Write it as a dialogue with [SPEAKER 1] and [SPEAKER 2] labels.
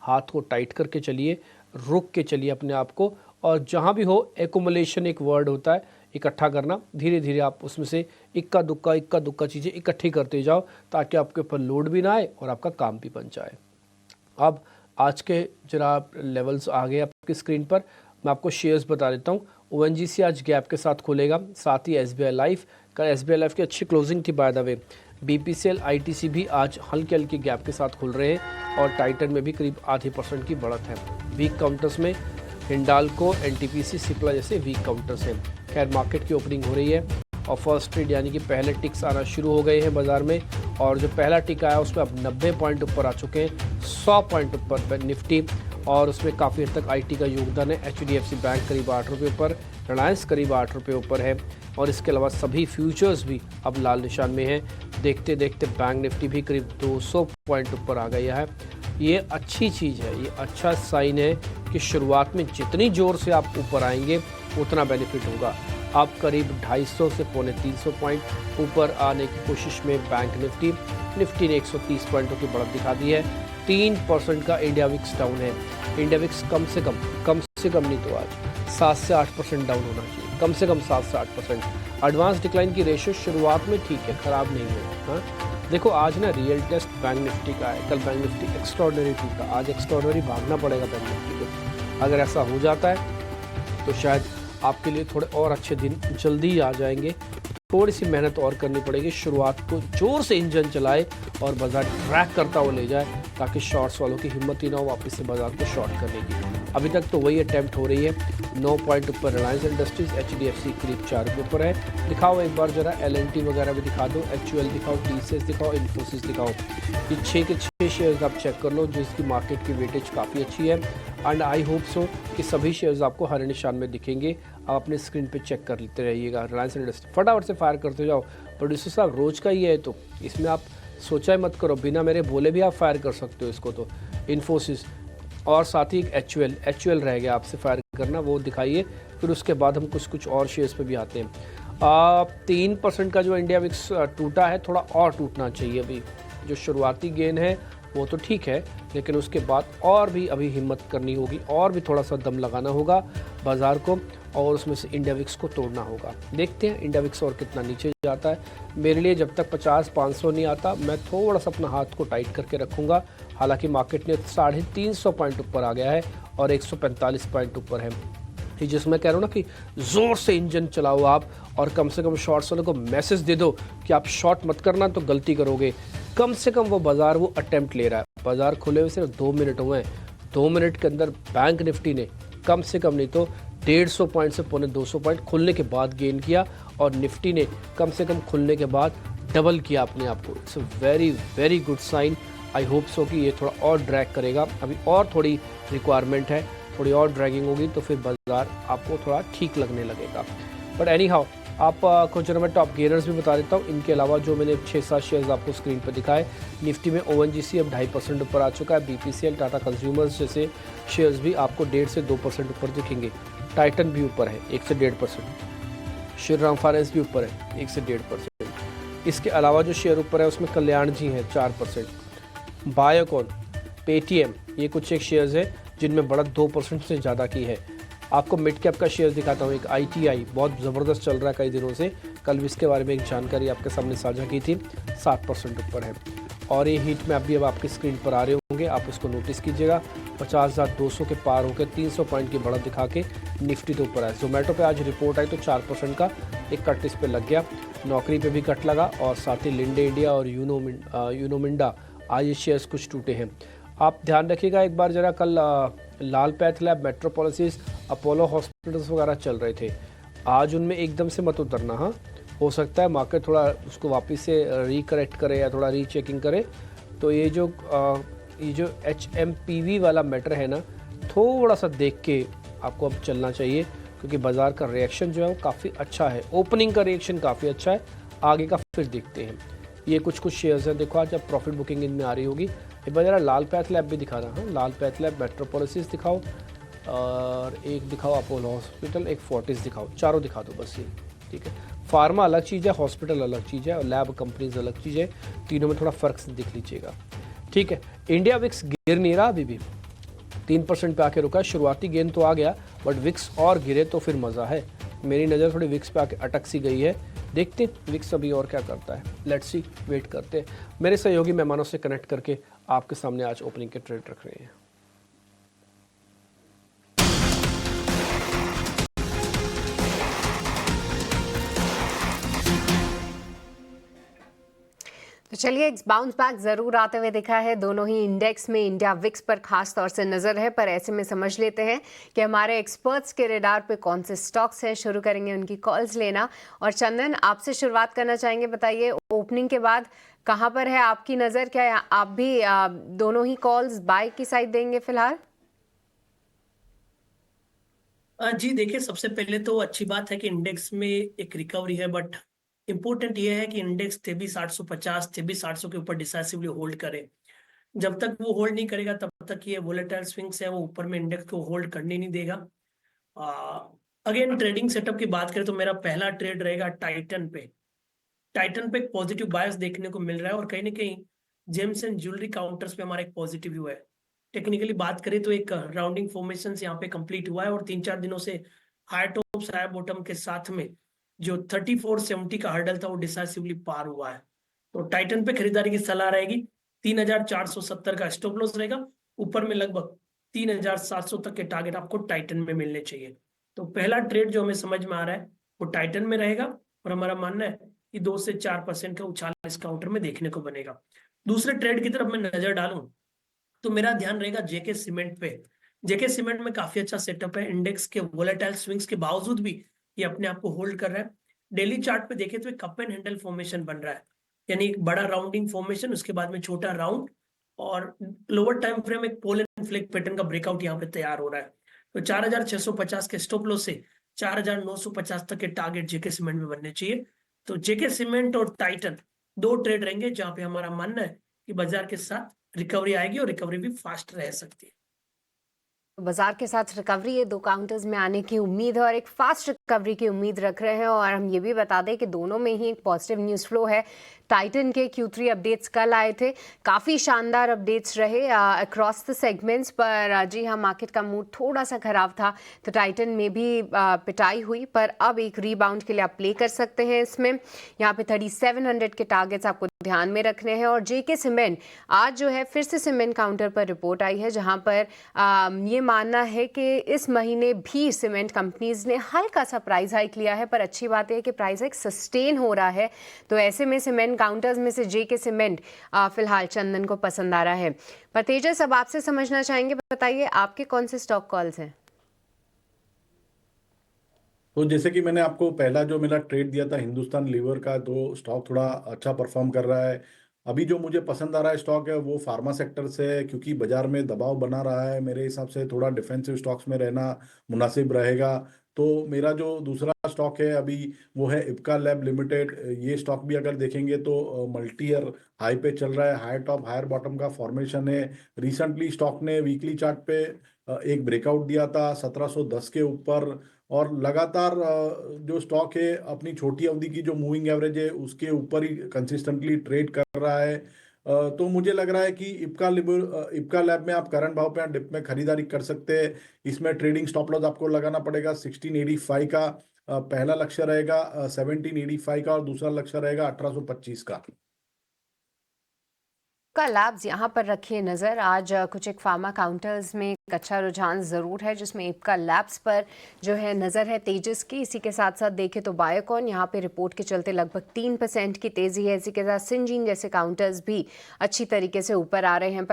[SPEAKER 1] हाथ को टाइट करके चलिए, रुक के चलिए अपने आप को, और जहाँ भी हो एकुमुलेशन एक वर्ड होता है, इकट्ठा करना, धीरे धीरे आप उसमें से इक्का दुक्का चीज़ें इकट्ठी करते जाओ ताकि आपके ऊपर लोड भी ना आए और आपका काम भी बन जाए। अब आज के जरा लेवल्स आ गए आपकी स्क्रीन पर, मैं आपको शेयर्स बता देता हूँ। ONGC आज गैप के साथ खुलेगा, साथ ही SBI लाइफ, कल SBI लाइफ की अच्छी क्लोजिंग थी by the way. BPCL ITC भी आज हल्के हल्के गैप के साथ खुल रहे हैं और टाइटन में भी करीब आधे % की बढ़त है। वीक काउंटर्स में हिंडाल्को, NTPC, सिप्ला जैसे वीक काउंटर्स हैं। खैर मार्केट की ओपनिंग हो रही है और फर्स्ट ट्रेड यानी कि पहले टिक्स आना शुरू हो गए हैं बाजार में, और जो पहला टिक आया उसमें अब 90 पॉइंट ऊपर आ चुके हैं, 100 पॉइंट ऊपर निफ्टी, और उसमें काफ़ी हद तक IT का योगदान है। HDFC बैंक करीब 8 रुपये ऊपर, रिलायंस करीब 8 रुपये ऊपर है, और इसके अलावा सभी फ्यूचर्स भी अब लाल निशान में हैं। देखते देखते बैंक निफ्टी भी करीब 200 पॉइंट ऊपर आ गया है। ये अच्छी चीज़ है, ये अच्छा साइन है कि शुरुआत में जितनी ज़ोर से आप ऊपर आएंगे उतना बेनिफिट होगा। आप करीब 250 से पौने 300 पॉइंट ऊपर आने की कोशिश में बैंक निफ्टी ने 130 पॉइंटों की बढ़त दिखा दी है। 3% का इंडिया विक्स डाउन है। इंडिया विक्स कम से कम नहीं तो आज 7 से 8% डाउन होना चाहिए, कम से कम 7 से 8%। एडवांस डिक्लाइन की रेशियो शुरुआत में ठीक है, ख़राब नहीं है। हाँ देखो आज ना रियल टेस्ट बैंक निफ्टी का है, कल बैंक निफ्टी एक्स्ट्रॉर्डनरी टूटा, आज एक्स्ट्रॉर्डनरी भागना पड़ेगा बैंक निफ्टी को। अगर ऐसा हो जाता है तो शायद आपके लिए थोड़े और अच्छे दिन जल्दी ही आ जाएंगे। थोड़ी सी मेहनत और करनी पड़ेगी, शुरुआत को जोर से इंजन चलाए और बाजार ट्रैक करता हुआ ले जाए ताकि शॉर्ट्स वालों की हिम्मत ही ना हो वापस से बाजार को शॉर्ट करने की। अभी तक तो वही अटैम्प्ट हो रही है। 9 पॉइंट ऊपर रिलायंस इंडस्ट्रीज, HDFC करीब 4 रुपये ऊपर है। दिखाओ एक बार जरा L&T वगैरह भी दिखा दो, HUL दिखाओ, TCS दिखाओ, इन्फोसिस दिखाओ। ये 6 के 6 शेयर्स आप चेक कर लो जिसकी मार्केट की वेटेज काफ़ी अच्छी है, एंड आई होप सो कि सभी शेयर्स आपको हरे निशान में दिखेंगे। आप अपने स्क्रीन पे चेक कर लेते रहिएगा। रिलायंस इंडस्ट्री फटाफट से फायर करते जाओ। प्रोड्यूसर साहब रोज़ का ही है तो इसमें आप सोचा ही मत करो, बिना मेरे बोले भी आप फायर कर सकते हो इसको। तो इन्फोसिस और साथ ही HUL रह गया आपसे फायर करना, वो दिखाइए। फिर उसके बाद हम कुछ और शेयर्स पे भी आते हैं। 3% का जो इंडिया विक्स टूटा है, थोड़ा और टूटना चाहिए। अभी जो शुरुआती गेन है वो तो ठीक है, लेकिन उसके बाद और भी अभी हिम्मत करनी होगी, और भी थोड़ा सा दम लगाना होगा बाज़ार को, और उसमें से इंडिया विक्स को तोड़ना होगा। देखते हैं इंडिया विक्स और कितना नीचे जाता है। मेरे लिए जब तक 50-500 नहीं आता मैं थोड़ा सा अपना हाथ को टाइट करके रखूँगा। हालांकि मार्केट ने 350 पॉइंट ऊपर आ गया है और 145 पॉइंट ऊपर है। ये जिसमें कह रहा हूँ ना कि ज़ोर से इंजन चलाओ आप, और कम से कम शॉर्ट्स वालों को मैसेज दे दो कि आप शॉर्ट मत करना तो गलती करोगे। कम से कम वो बाज़ार वो अटेम्प्ट ले रहा है। बाज़ार खुले हुए सिर्फ 2 मिनट हुए हैं, 2 मिनट के अंदर बैंक निफ्टी ने कम से कम नहीं तो 150 पॉइंट से पौने 200 पॉइंट खुलने के बाद गेन किया, और निफ्टी ने कम से कम खुलने के बाद डबल किया अपने आप को। It's a very very good sign. I hope so कि ये थोड़ा और ड्रैग करेगा। अभी और थोड़ी रिक्वायरमेंट है, थोड़ी और ड्रैगिंग होगी तो फिर बाजार आपको थोड़ा ठीक लगने लगेगा। बट एनी हाउ आपको जरा मैं टॉप गेनर्स भी बता देता हूँ। इनके अलावा जो मैंने 6-7 शेयर्स आपको स्क्रीन पर दिखाए, निफ्टी में ONGC अब 2.5% ऊपर आ चुका है। BPCL, टाटा कंज्यूमर्स जैसे शेयर्स भी आपको 1.5 से 2% ऊपर दिखेंगे। टाइटन भी ऊपर है 1 से 1.5%। श्रीराम फाइनेंस भी ऊपर है 1 से 1.5%। इसके अलावा जो शेयर ऊपर है उसमें कल्याण जी हैं 4%। बायोकॉन, पेटीएम, ये कुछ एक शेयर्स हैं जिनमें बढ़त 2% से ज़्यादा की है। आपको मिड कैप का शेयर दिखाता हूँ। एक ITI बहुत ज़बरदस्त चल रहा है कई दिनों से, कल भी इसके बारे में एक जानकारी आपके सामने साझा की थी, 7% ऊपर है। और ये हीट में अभी अब आपकी स्क्रीन पर आ रहे होंगे, आप इसको नोटिस कीजिएगा। 50,200 के पार होकर 300 पॉइंट की बढ़त दिखा के निफ्टी तो ऊपर है। जोमेटो पे आज रिपोर्ट आई तो 4% का एक कट इस पर लग गया। नौकरी पे भी कट लगा, और साथ ही लिंडे इंडिया और यूनोमिंडा आज ये शेयर्स कुछ टूटे हैं। आप ध्यान रखिएगा एक बार जरा, कल Lal path lab, Metropolis, Apollo hospitals वगैरह चल रहे थे, आज उनमें एकदम से मत उतरना। हाँ हो सकता है मार्केट थोड़ा उसको वापस से रिकरेक्ट करे या थोड़ा रीचेकिंग करे। तो ये जो HMPV वाला मैटर है ना, थोड़ा सा देख के आपको अब चलना चाहिए, क्योंकि बाज़ार का रिएक्शन जो है वो काफ़ी अच्छा है। ओपनिंग का रिएक्शन काफ़ी अच्छा है, आगे का फिर देखते हैं। ये कुछ शेयर्स हैं, देखो आज जब प्रॉफिट बुकिंग इनमें आ रही होगी। एक बार जरा लाल पैथ लैब भी दिखा रहा। हाँ लाल पैथ लैब, मेट्रोपोलिस दिखाओ, और एक दिखाओ अपोलो हॉस्पिटल, एक फोर्टिस दिखाओ, चारों दिखा दो बस ये, ठीक है। फार्मा अलग चीज़ है, हॉस्पिटल अलग चीज़ है, और लैब कंपनीज अलग चीज़ है, तीनों में थोड़ा फ़र्क दिख लीजिएगा, ठीक है। इंडिया विक्स गिर नहीं रहा अभी भी, 3% पे आके रुका है। शुरुआती गेंद तो आ गया, बट विक्स और गिरे तो फिर मज़ा है। मेरी नज़र थोड़ी विक्स पे आके अटक सी गई है। देखते हैं विक्स अभी और क्या करता है, लेट्स सी, वेट करते हैं। मेरे सहयोगी मेहमानों से कनेक्ट करके आपके सामने आज ओपनिंग के ट्रेड रख रहे हैं।
[SPEAKER 2] तो चलिए, एक बाउंस बैक जरूर आते हुए दिखा है दोनों ही इंडेक्स में। इंडिया विक्स पर खास तौर से नजर है, पर ऐसे में समझ लेते हैं कि हमारे एक्सपर्ट्स के रडार पे कौन से स्टॉक्स हैं। शुरू करेंगे उनकी कॉल्स लेना। और चंदन, आपसे शुरुआत करना चाहेंगे। बताइए, ओपनिंग के बाद कहां पर है आपकी नजर? क्या आप भी दोनों ही कॉल्स बाय की साइड देंगे फिलहाल?
[SPEAKER 3] जी देखिए, सबसे पहले तो अच्छी बात है कि इंडेक्स में एक रिकवरी है, बट इम्पोर्टेंट ये है कि इंडेक्स 23,850 23,800 के ऊपर डिसाइसिवली होल्ड करे। जब तक वो होल्ड नहीं करेगा तब तक ये वोलेटाइल स्विंग्स है वो ऊपर में इंडेक्स को होल्ड करने नहीं देगा। अगेन ट्रेडिंग सेटअप की बात करें तो मेरा पहला ट्रेड रहेगा टाइटन पे। टाइटन पे एक पॉजिटिव बायस देखने को मिल रहा है और कहीं ना कहीं जेम्स एंड ज्वेलरी काउंटर्स पे हमारा एक पॉजिटिव व्यू है। टेक्निकली बात करें तो एक राउंडिंग फॉर्मेशन यहाँ पे कंप्लीट हुआ है और 3-4 दिनों से हाई टॉप्स हाई बॉटम के साथ में जो 3470 का हर्डल था वो डिसाइसिवली पार हुआ है। तो टाइटन पे खरीदारी की सलाह रहेगी। 3470 का स्टॉप लॉस रहेगा। ऊपर में लगभग 3700 तक के टारगेट आपको टाइटन में मिलने चाहिए। तो पहला ट्रेड जो हमें समझ में आ रहा है वो टाइटन में रहेगा और हमारा मानना है कि 2 से 4% का उछाल इस काउंटर में देखने को बनेगा। दूसरे ट्रेड की तरफ मैं नजर डालूं तो मेरा ध्यान रहेगा जेके सीमेंट पे। जेके सीमेंट में काफी अच्छा सेटअप है। इंडेक्स के वोलेटाइल स्विंग्स के बावजूद भी ये अपने आप को होल्ड कर रहा है। डेली चार्ट पे देखें तो एक कप एंड हैंडल फॉर्मेशन बन रहा है, यानी एक बड़ा राउंडिंग फॉर्मेशन, उसके बाद में छोटा राउंड और लोअर टाइम फ्रेम एक पोल एंड फ्लिक पैटर्न का ब्रेकआउट यहाँ पे तैयार हो रहा है। तो 4650 के स्टॉप लॉस से 4950 तक के टारगेट जेके सीमेंट में बनने चाहिए। तो जेके सीमेंट और टाइटन दो ट्रेड रहेंगे जहां पे हमारा मानना है कि बाजार के साथ रिकवरी आएगी और रिकवरी भी फास्ट रह सकती है।
[SPEAKER 2] बाजार के साथ रिकवरी, ये दो काउंटर्स में आने की उम्मीद है और एक फास्ट रिकवरी की उम्मीद रख रहे हैं। और हम ये भी बता दें कि दोनों में ही एक पॉजिटिव न्यूज़ फ्लो है। टाइटन के Q3 अपडेट्स कल आए थे, काफ़ी शानदार अपडेट्स रहे अक्रॉस द सेगमेंट्स, पर जी हाँ, मार्केट का मूड थोड़ा सा खराब था तो टाइटन में भी पिटाई हुई। पर अब एक रीबाउंड के लिए आप प्ले कर सकते हैं इसमें। यहाँ पे 3700 के टारगेट्स आपको ध्यान में रखने हैं। और जेके सीमेंट आज जो है फिर से सीमेंट काउंटर पर रिपोर्ट आई है, जहां पर ये मानना है कि इस महीने भी सीमेंट कंपनीज ने हल्का सा प्राइस हाइक लिया है, पर अच्छी बात है कि प्राइस हाइक सस्टेन हो रहा है। तो ऐसे में सीमेंट काउंटर्स में से जेके सीमेंट फिलहाल चंदन को पसंद आ रहा है। पर तेजस, अब आपसे समझना चाहेंगे, बताइए आपके कौन से स्टॉक कॉल्स हैं?
[SPEAKER 4] तो जैसे कि मैंने आपको पहला जो मेरा ट्रेड दिया था हिंदुस्तान लीवर का, तो स्टॉक थोड़ा अच्छा परफॉर्म कर रहा है। अभी जो मुझे पसंद आ रहा है स्टॉक है वो फार्मा सेक्टर से है, क्योंकि बाजार में दबाव बना रहा है। मेरे हिसाब से थोड़ा डिफेंसिव स्टॉक्स में रहना मुनासिब रहेगा। तो मेरा जो दूसरा स्टॉक है अभी वो है इप्का लैब लिमिटेड। ये स्टॉक भी अगर देखेंगे तो मल्टी ईयर हाई पे चल रहा है, हायर टॉप हायर बॉटम का फॉर्मेशन है। रिसेंटली स्टॉक ने वीकली चार्ट पे एक ब्रेकआउट दिया था 1710 के ऊपर, और लगातार जो स्टॉक है अपनी छोटी अवधि की जो मूविंग एवरेज है उसके ऊपर ही कंसिस्टेंटली ट्रेड कर रहा है। तो मुझे लग रहा है कि इप्का लैब में आप करंट भाव पे डिप में खरीदारी कर सकते हैं। इसमें ट्रेडिंग स्टॉप लॉस आपको लगाना पड़ेगा 1685 का। पहला लक्ष्य रहेगा 1785 का और दूसरा लक्ष्य रहेगा 1825 का।
[SPEAKER 2] का लैब्स यहाँ पर रखिए नज़र। आज कुछ एक फार्मा काउंटर्स में एक अच्छा रुझान ज़रूर है, जिसमें इप्का लैब्स पर जो है नज़र है तेजस की। इसी के साथ साथ देखें तो बायोकॉन यहाँ पे रिपोर्ट के चलते लगभग 3% की तेज़ी है। इसी के साथ सिंजीन जैसे काउंटर्स भी अच्छी तरीके से ऊपर आ रहे हैं।